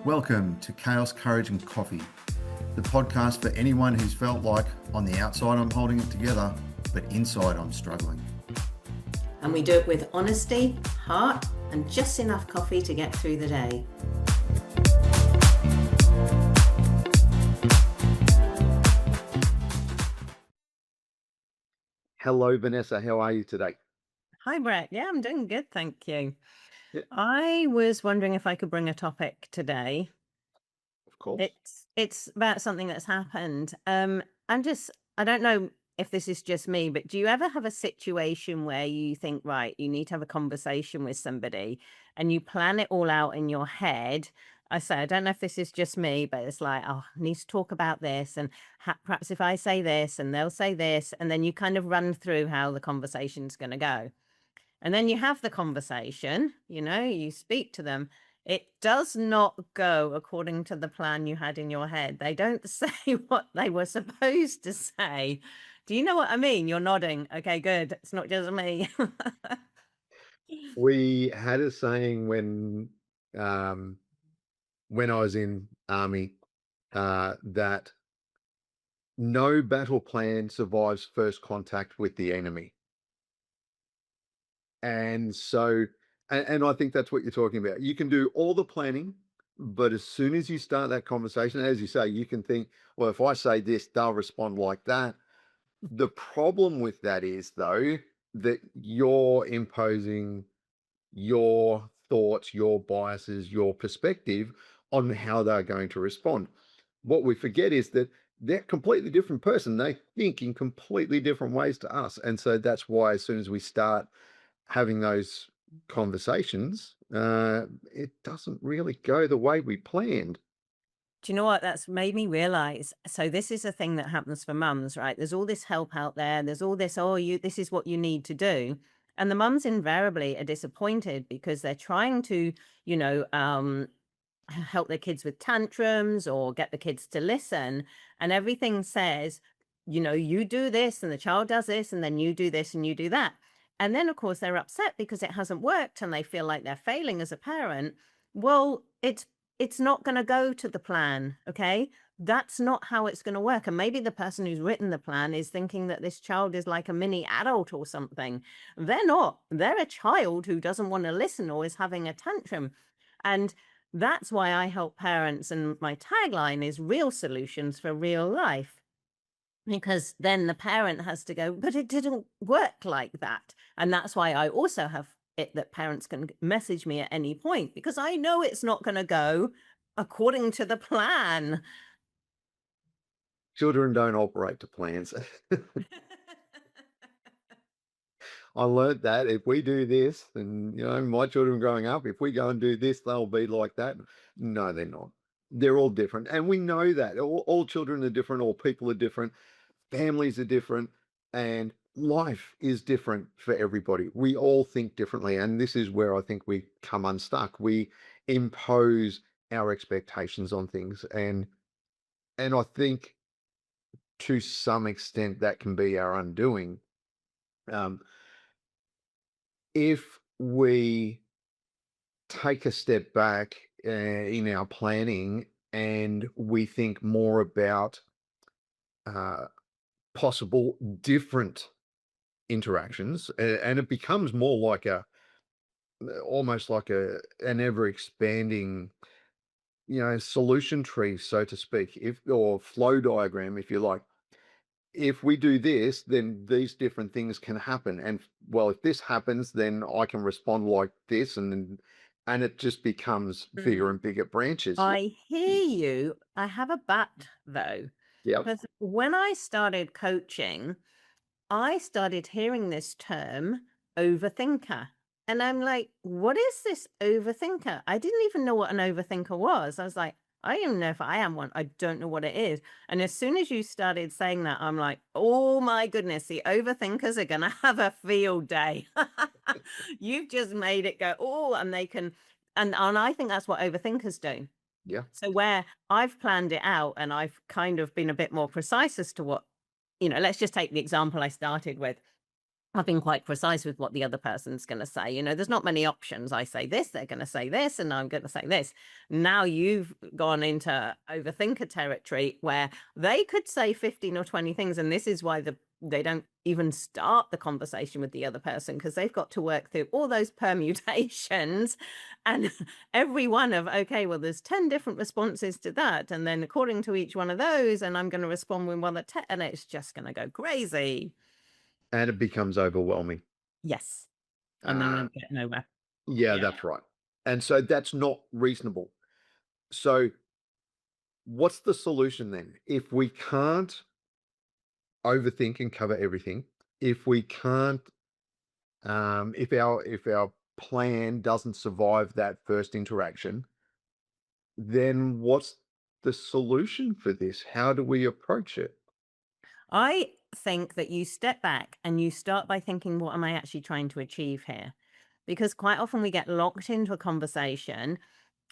Welcome to Chaos, Courage and Coffee, the podcast for anyone who's felt like on the outside I'm holding it together, but inside I'm struggling. And we do it with honesty, heart, and just enough coffee to get through the day. Hello, Vanessa. How are you today? Hi, Brett. Yeah, I'm doing good, thank you. Yeah, I was wondering if I could bring a topic today. of course. It's about something that's happened. I don't know if this is just me, but do you ever have a situation where you think, right, you need to have a conversation with somebody and you plan it all out in your head? I don't know if this is just me, but it's like, oh, I need to talk about this, and perhaps if I say this and they'll say this, and then you kind of run through how the conversation's going to go. And then you have the conversation, you speak to them. It does not go according to the plan you had in your head. They don't say what they were supposed to say. Do you know what I mean? You're nodding. Okay, good. It's not just me. We had a saying um, when I was in army that no battle plan survives first contact with the enemy. And so, and I think that's what you're talking about. You can do all the planning, but as soon as you start that conversation, as you say, you can think, well, if I say this, they'll respond like that. The problem with that is, though, that you're imposing your thoughts, your biases, your perspective on how they're going to respond. What we forget is that they're a completely different person. They think in completely different ways to us. And so that's why, as soon as we start having those conversations, it doesn't really go the way we planned. Do you know what? That's made me realize. So this is a thing that happens for mums, right? There's all this help out there. There's all this, this is what you need to do. And the mums invariably are disappointed because they're trying to, you know, um, help their kids with tantrums or get the kids to listen. And everything says, you do this and the child does this, and then you do this and you do that. And then, of course, they're upset because it hasn't worked and they feel like they're failing as a parent. Well, it's not going to go to the plan. Okay. That's not how it's going to work. And maybe the person who's written the plan is thinking that this child is like a mini adult or something. They're not. They're a child who doesn't want to listen or is having a tantrum. And that's why I help parents. And my tagline is real solutions for real life. Because then the parent has to go, but it didn't work like that. And that's why I also have it that parents can message me at any point, because I know it's not going to go according to the plan. Children don't operate to plans. I learned that if we do this, then, my children growing up, if we go and do this, they'll be like that. No, they're not. They're all different. And we know that all children are different, all people are different, families are different, and life is different for everybody. We all think differently. And this is where I think we come unstuck. We impose our expectations on things. And I think to some extent that can be our undoing. Um, if we take a step back in our planning and we think more about uh, possible different interactions, and it becomes more like almost like an ever expanding, solution tree, so to speak, if or flow diagram, if you like. If we do this, then these different things can happen. And well, if this happens, then I can respond like this, and it just becomes bigger Mm. and bigger branches. I hear you. I have a but though, Yep. because when I started coaching, I started hearing this term overthinker. And I'm like, what is this overthinker? I didn't even know what an overthinker was. I was like, I don't even know if I am one. I don't know what it is. And as soon as you started saying that, I'm like, oh my goodness, the overthinkers are going to have a field day. You've just made it go, oh, and they can. And I think that's what overthinkers do. Yeah. So where I've planned it out and I've kind of been a bit more precise as to what, let's just take the example I started with. I've been quite precise with what the other person's going to say. There's not many options. I say this, they're going to say this, and I'm going to say this. Now you've gone into overthinker territory where they could say 15 or 20 things. And this is why they don't even start the conversation with the other person, because they've got to work through all those permutations and every one of, okay, well, there's 10 different responses to that. And then according to each one of those, and I'm going to respond with one of 10, and it's just going to go crazy. And it becomes overwhelming. Yes. And then Uh, we'll get nowhere. yeah, Yeah. that's right. And so that's not reasonable. So what's the solution then? If we can't overthink and cover everything, if we can't, if our plan doesn't survive that first interaction, then what's the solution for this? How do we approach it? I think that you step back and you start by thinking, what am I actually trying to achieve here? Because quite often we get locked into a conversation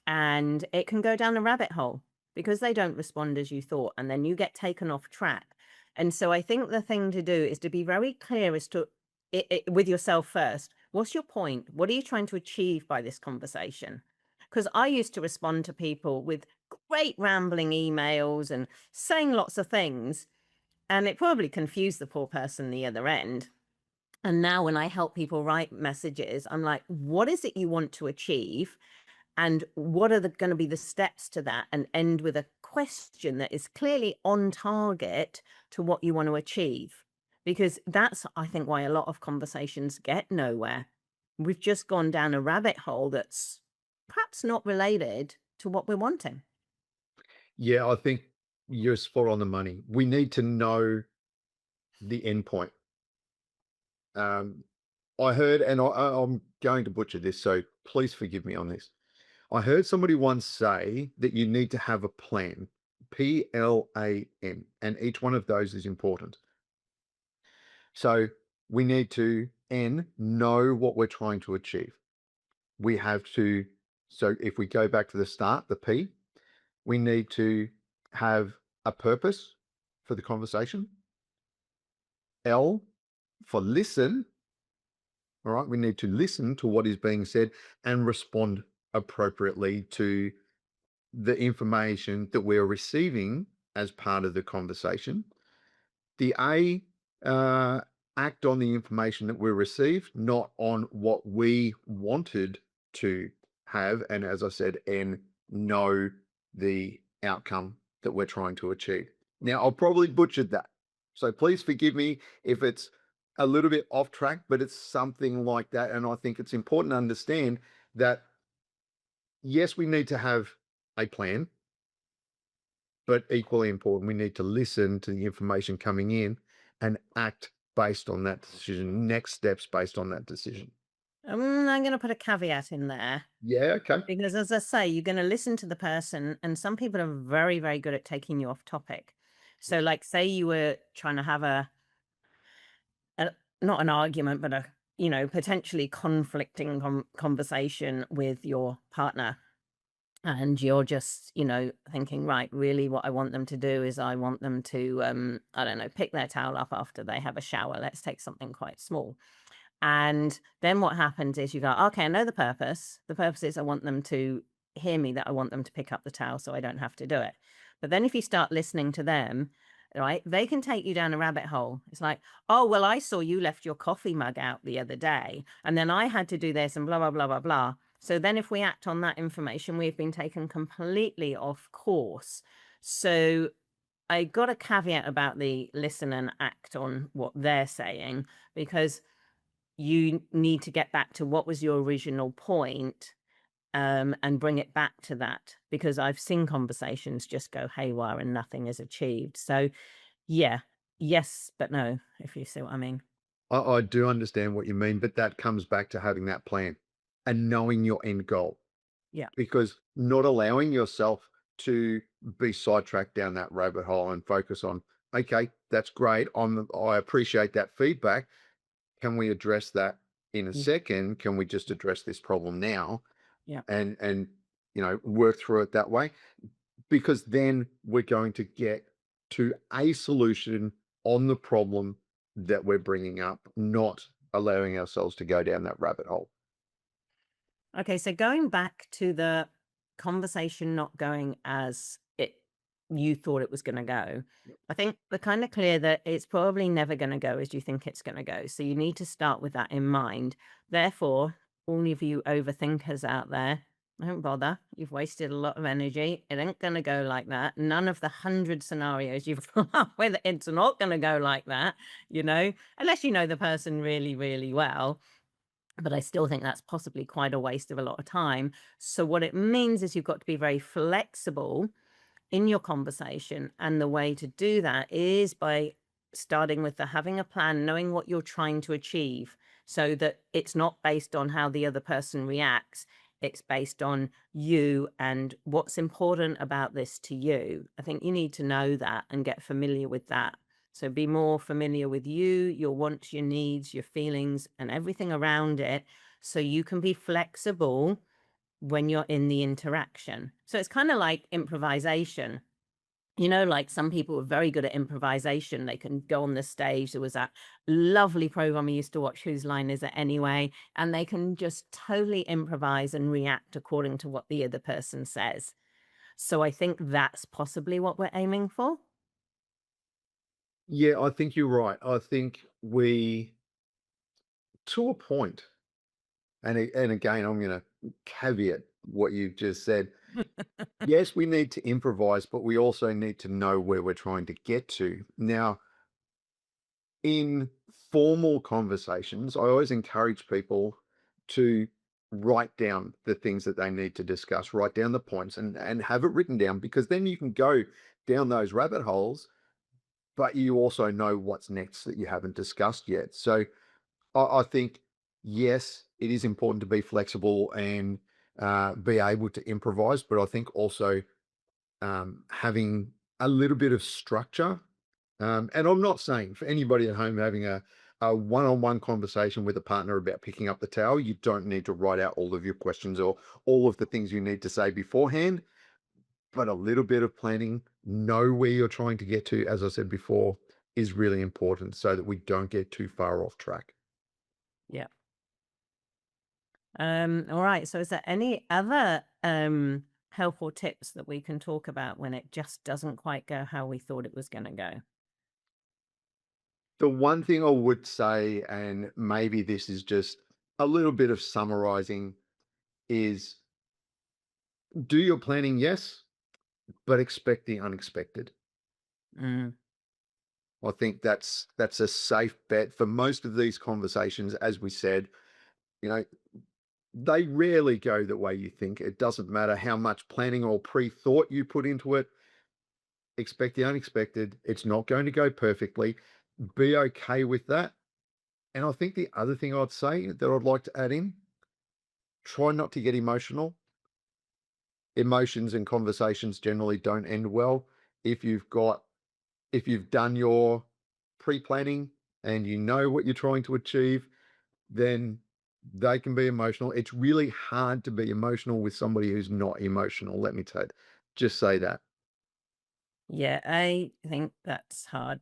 and it can go down a rabbit hole because they don't respond as you thought. And then you get taken off track. And so I think the thing to do is to be very clear as to with yourself first. What's your point? What are you trying to achieve by this conversation? Because I used to respond to people with great rambling emails and saying lots of things, and it probably confused the poor person the other end. And now when I help people write messages, I'm like, what is it you want to achieve? And what are going to be the steps to that? And end with a question that is clearly on target to what you want to achieve. Because that's, I think, why a lot of conversations get nowhere. We've just gone down a rabbit hole that's perhaps not related to what we're wanting. Yeah, I think you're spot on the money. We need to know the end point. Um, I heard, and I'm going to butcher this, so please forgive me on this. I heard somebody once say that you need to have a plan, PLAN, and each one of those is important. So we need to know what we're trying to achieve. We have to, so if we go back to the start, the P, we need to have a purpose for the conversation. L for listen. All right, we need to listen to what is being said and respond appropriately to the information that we're receiving as part of the conversation. The A, act on the information that we received, not on what we wanted to have. And as I said, N, know the outcome that we're trying to achieve. Now, I'll probably butchered that. So please forgive me if it's a little bit off track, but it's something like that. And I think it's important to understand that, yes, we need to have a plan, but equally important, we need to listen to the information coming in and act based on that decision, next steps based on that decision. I'm going to put a caveat in there. Yeah, okay. Because as I say, you're going to listen to the person, and some people are very, very good at taking you off topic. So, like, say you were trying to have a not an argument, but a potentially conflicting conversation with your partner, and you're just thinking, right, really, what I want them to do is I want them to I don't know, pick their towel up after they have a shower. Let's take something quite small. And then what happens is you go, okay, I know the purpose. The purpose is I want them to hear me, that I want them to pick up the towel so I don't have to do it. But then if you start listening to them, right, they can take you down a rabbit hole. It's like, oh, well, I saw you left your coffee mug out the other day, and then I had to do this and blah, blah, blah, blah, blah. So then if we act on that information, we've been taken completely off course. So I got a caveat about the listen and act on what they're saying, because you need to get back to what was your original point, and bring it back to that, because I've seen conversations just go haywire and nothing is achieved. So, yeah, yes, but no, if you see what I mean. I do understand what you mean, but that comes back to having that plan and knowing your end goal, Yeah. because not allowing yourself to be sidetracked down that rabbit hole and focus on, okay, that's great. I appreciate that feedback. Can we address that in a Mm. second? Can we just address this problem now? Yeah. And work through it that way, because then we're going to get to a solution on the problem that we're bringing up, not allowing ourselves to go down that rabbit hole. Okay, so going back to the conversation not going as it you thought it was going to go, I think we're kind of clear that it's probably never going to go as you think it's going to go. So you need to start with that in mind. Therefore, all of you overthinkers out there, don't bother. You've wasted a lot of energy. It ain't going to go like that. None of the 100 scenarios you've come up with, it's not going to go like that, unless you know the person really, really well, but I still think that's possibly quite a waste of a lot of time. So what it means is you've got to be very flexible in your conversation. And the way to do that is by starting with the having a plan, knowing what you're trying to achieve so that it's not based on how the other person reacts. It's based on you and what's important about this to you. I think you need to know that and get familiar with that. So be more familiar with you, your wants, your needs, your feelings, and everything around it so you can be flexible when you're in the interaction. So it's kind of like improvisation. Like some people are very good at improvisation. They can go on the stage. There was that lovely program I used to watch, Whose Line Is It Anyway? And they can just totally improvise and react according to what the other person says. So I think that's possibly what we're aiming for. Yeah, I think you're right. I think we, to a point, and again, I'm going to caveat what you've just said. Yes, we need to improvise, but we also need to know where we're trying to get to. Now, in formal conversations, I always encourage people to write down the things that they need to discuss, write down the points and have it written down, because then you can go down those rabbit holes, but you also know what's next that you haven't discussed yet. So I think, yes, it is important to be flexible and be able to improvise, but I think also having a little bit of structure. And I'm not saying for anybody at home having a one-on-one conversation with a partner about picking up the towel, you don't need to write out all of your questions or all of the things you need to say beforehand, but a little bit of planning, know where you're trying to get to, as I said before, is really important so that we don't get too far off track. Yeah. All right. So is there any other helpful tips that we can talk about when it just doesn't quite go how we thought it was going to go? The one thing I would say, and maybe this is just a little bit of summarizing, is do your planning, yes, but expect the unexpected. Mm, I think that's a safe bet for most of these conversations. As we said, you know, they rarely go the way you think. It doesn't matter how much planning or pre-thought you put into it. Expect the unexpected. It's not going to go perfectly. Be okay with that. And I think the other thing I'd say that I'd like to add in, try not to get emotional. Emotions and conversations generally don't end well. If you've got if you've done your pre-planning and you know what you're trying to achieve, then they can be emotional. It's really hard to be emotional with somebody who's not emotional. Let me tell you, just say that. yeah, I think that's hard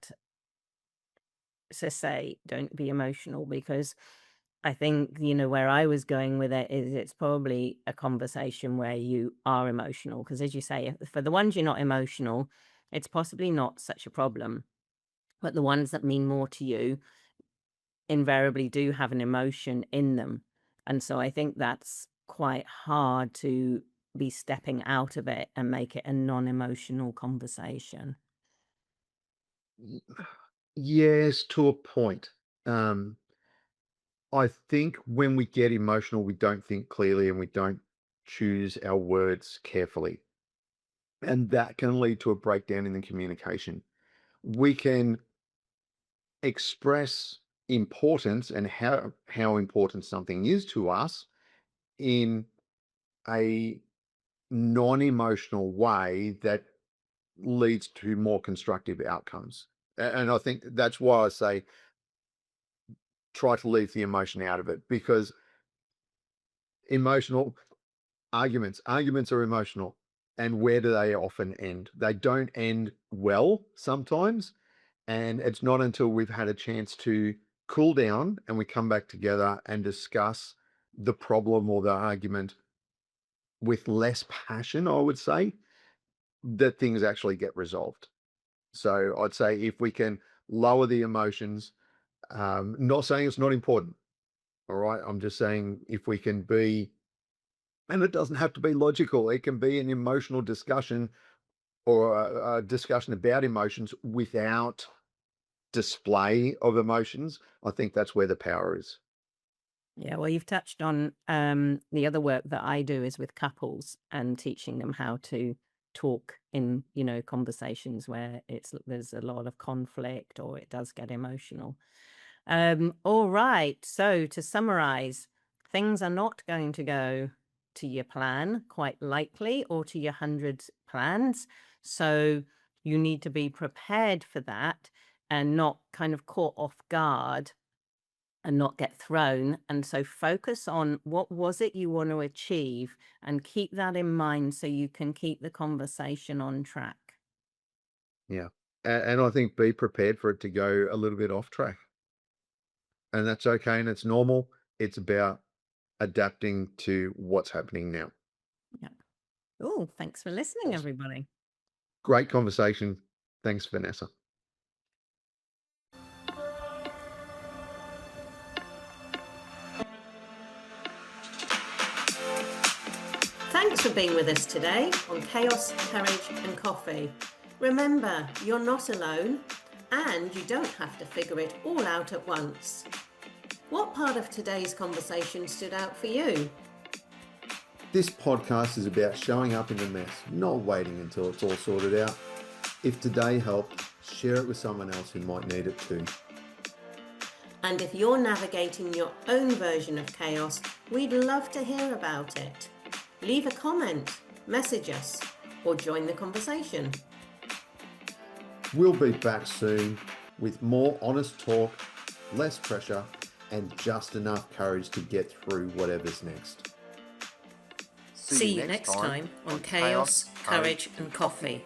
to say. Don't be emotional because I think, where I was going with it is it's probably a conversation where you are emotional. Because as you say, for the ones you're not emotional, it's possibly not such a problem. But the ones that mean more to you invariably do have an emotion in them. And so I think that's quite hard to be stepping out of it and make it a non-emotional conversation. Yes, to a point. Um, I think when we get emotional, we don't think clearly and we don't choose our words carefully. And that can lead to a breakdown in the communication. We can express importance and how important something is to us in a non-emotional way that leads to more constructive outcomes. And I think that's why I say try to leave the emotion out of it, because emotional arguments are emotional. And where do they often end? They don't end well sometimes. And it's not until we've had a chance to cool down and we come back together and discuss the problem or the argument with less passion, I would say, that things actually get resolved. So I'd say if we can lower the emotions, not saying it's not important. All right. I'm just saying if we can be, and it doesn't have to be logical, it can be an emotional discussion or a discussion about emotions without display of emotions. I think that's where the power is. Yeah, well, you've touched on the other work that I do is with couples and teaching them how to talk in, conversations where there's a lot of conflict or it does get emotional. All right. So to summarize, things are not going to go to your plan, quite likely, or to your 100 plans. So you need to be prepared for that and not kind of caught off guard and not get thrown. And so focus on what was it you want to achieve and keep that in mind so you can keep the conversation on track. Yeah. And I think be prepared for it to go a little bit off track. And that's okay. And it's normal. It's about adapting to what's happening now. Yeah. Oh, thanks for listening, Awesome. everybody. Great conversation. Thanks, Vanessa. Thanks for being with us today on Chaos, Courage and Coffee. Remember, you're not alone and you don't have to figure it all out at once. What part of today's conversation stood out for you? This podcast is about showing up in the mess, not waiting until it's all sorted out. If today helped, share it with someone else who might need it too. And if you're navigating your own version of chaos, we'd love to hear about it. Leave a comment, message us, or join the conversation. We'll be back soon with more honest talk, less pressure, and just enough courage to get through whatever's next. See you next time on Chaos, Courage and Coffee.